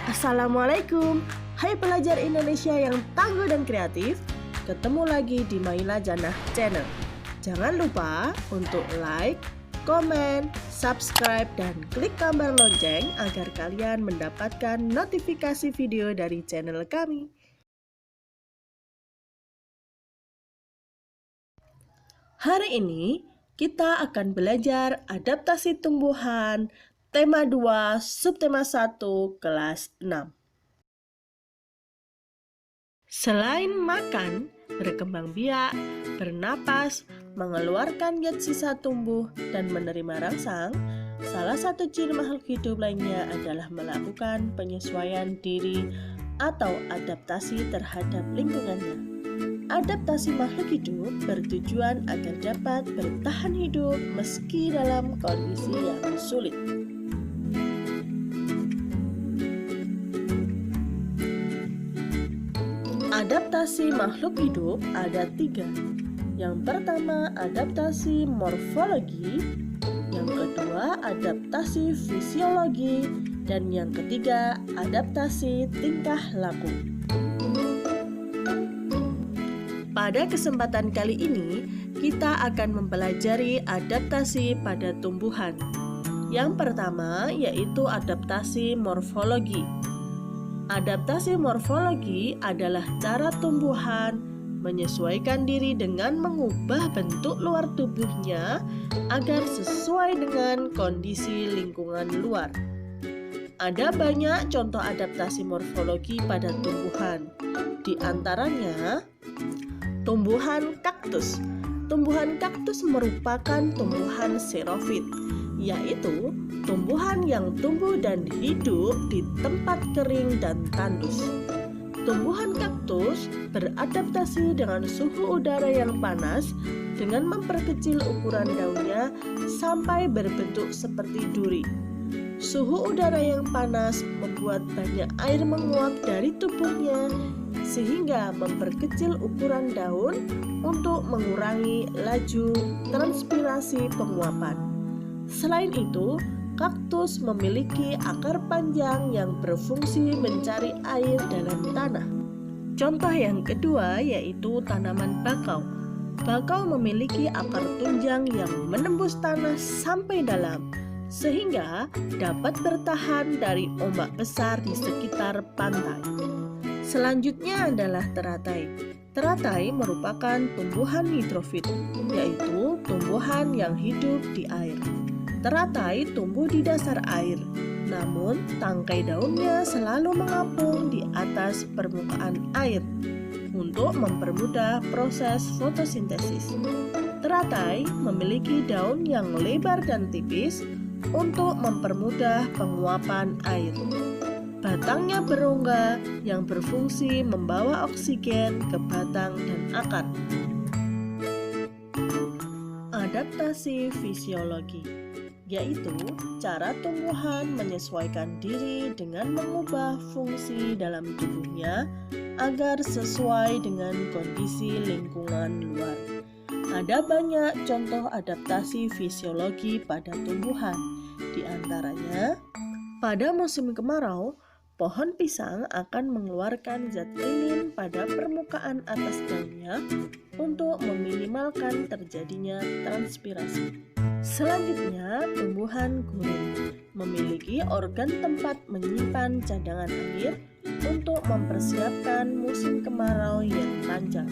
Assalamualaikum, hai pelajar Indonesia yang tangguh dan kreatif. Ketemu lagi di Maila Jannah Channel. Jangan lupa untuk like, komen, subscribe, dan klik gambar lonceng agar kalian mendapatkan notifikasi video dari channel kami. Hari ini kita akan belajar adaptasi tumbuhan tema 2, subtema 1, kelas 6. Selain makan, berkembang biak, bernapas, mengeluarkan zat sisa tumbuh, dan menerima rangsang, salah satu ciri makhluk hidup lainnya adalah melakukan penyesuaian diri atau adaptasi terhadap lingkungannya. Adaptasi makhluk hidup bertujuan agar dapat bertahan hidup meski dalam kondisi yang sulit. Adaptasi makhluk hidup ada 3. Yang pertama, adaptasi morfologi. Yang kedua, adaptasi fisiologi. Dan yang ketiga, adaptasi tingkah laku. Pada kesempatan kali ini, kita akan mempelajari adaptasi pada tumbuhan. Yang pertama, yaitu adaptasi morfologi. Adaptasi morfologi adalah cara tumbuhan menyesuaikan diri dengan mengubah bentuk luar tubuhnya agar sesuai dengan kondisi lingkungan luar. Ada banyak contoh adaptasi morfologi pada tumbuhan. Di antaranya, tumbuhan kaktus. Tumbuhan kaktus merupakan tumbuhan xerofit, yaitu tumbuhan yang tumbuh dan hidup di tempat kering dan tandus. Tumbuhan kaktus beradaptasi dengan suhu udara yang panas dengan memperkecil ukuran daunnya sampai berbentuk seperti duri. Suhu udara yang panas membuat banyak air menguap dari tubuhnya sehingga memperkecil ukuran daun untuk mengurangi laju transpirasi penguapan. Selain itu, kaktus memiliki akar panjang yang berfungsi mencari air dalam tanah. Contoh yang kedua yaitu tanaman bakau. Bakau memiliki akar tunjang yang menembus tanah sampai dalam, sehingga dapat bertahan dari ombak besar di sekitar pantai. Selanjutnya adalah teratai. Teratai merupakan tumbuhan hidrofit, yaitu tumbuhan yang hidup di air. Teratai tumbuh di dasar air, namun tangkai daunnya selalu mengapung di atas permukaan air untuk mempermudah proses fotosintesis. Teratai memiliki daun yang lebar dan tipis untuk mempermudah penguapan air. Batangnya berongga yang berfungsi membawa oksigen ke batang dan akar. Adaptasi fisiologi, yaitu cara tumbuhan menyesuaikan diri dengan mengubah fungsi dalam tubuhnya agar sesuai dengan kondisi lingkungan luar. Ada banyak contoh adaptasi fisiologi pada tumbuhan. Di antaranya, pada musim kemarau, pohon pisang akan mengeluarkan zat linin pada permukaan atas daunnya untuk meminimalkan terjadinya transpirasi. Selanjutnya, tumbuhan gurun memiliki organ tempat menyimpan cadangan air untuk mempersiapkan musim kemarau yang panjang.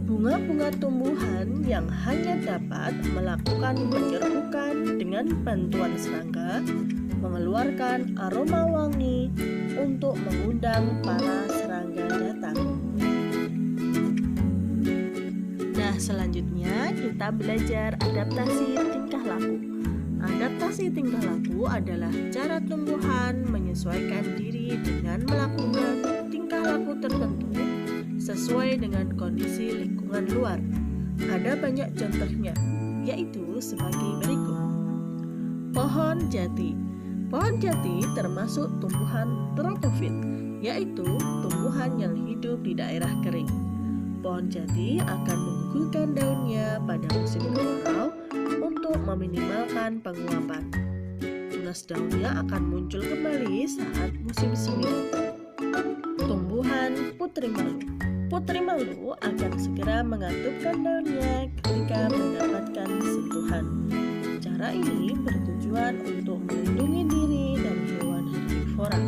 Bunga-bunga tumbuhan yang hanya dapat melakukan penyerbukan dengan bantuan serangga mengeluarkan aroma wangi untuk mengundang para serangga datang. Nah, selanjutnya kita belajar adaptasi tingkah laku. Adaptasi tingkah laku adalah cara tumbuhan menyesuaikan diri dengan melakukan tingkah laku tertentu sesuai dengan kondisi lingkungan luar. Ada banyak contohnya, yaitu sebagai berikut. Pohon jati. Pohon jati termasuk tumbuhan tropofit, yaitu tumbuhan yang hidup di daerah kering. Pohon jati akan menggugurkan daunnya pada musim kemarau untuk meminimalkan penguapan. tunas daunnya akan muncul kembali saat musim semi datang. Tumbuhan putri malu. Putri malu akan segera mengatupkan daunnya ketika mendapatkan sentuhan. Cara ini bertujuan untuk melindungi diri dari hewan herbivora.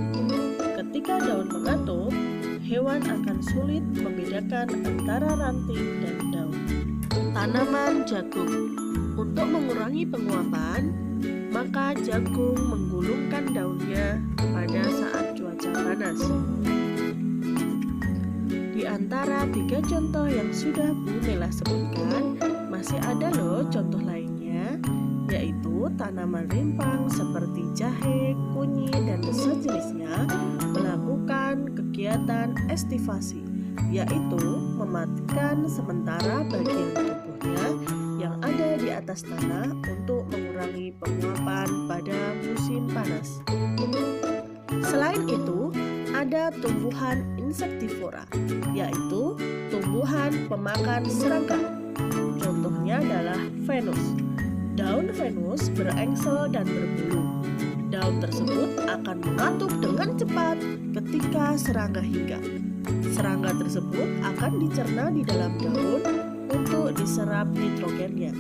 Ketika daun mengatup, hewan akan sulit membedakan antara ranting dan daun. Tanaman jagung. Untuk mengurangi penguapan, maka jagung menggulungkan daunnya pada saat cuaca panas. Di antara 3 contoh yang sudah Bu Nela sebutkan, masih ada loh contoh lainnya, yaitu tanaman rimpang seperti jahe, kunyit, dan sejenisnya melakukan kegiatan estivasi, yaitu mematikan sementara bagian tubuhnya yang ada di atas tanah untuk mengurangi penguapan pada musim panas. Selain itu, ada tumbuhan insektivora, yaitu tumbuhan pemakan serangga. Contohnya adalah Venus. Daun Venus berengsel dan berbulu. Daun tersebut akan mengatup dengan cepat ketika serangga hinggap. Serangga tersebut akan dicerna di dalam daun untuk diserap nitrogennya.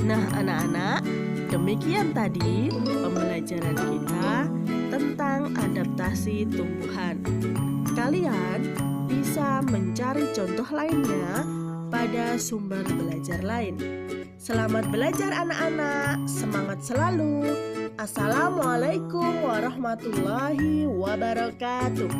Nah, anak-anak, demikian tadi pembelajaran kita tentang adaptasi tumbuhan. Kalian bisa mencari contoh lainnya pada sumber belajar lain. Selamat belajar anak-anak, semangat selalu. Assalamualaikum warahmatullahi wabarakatuh.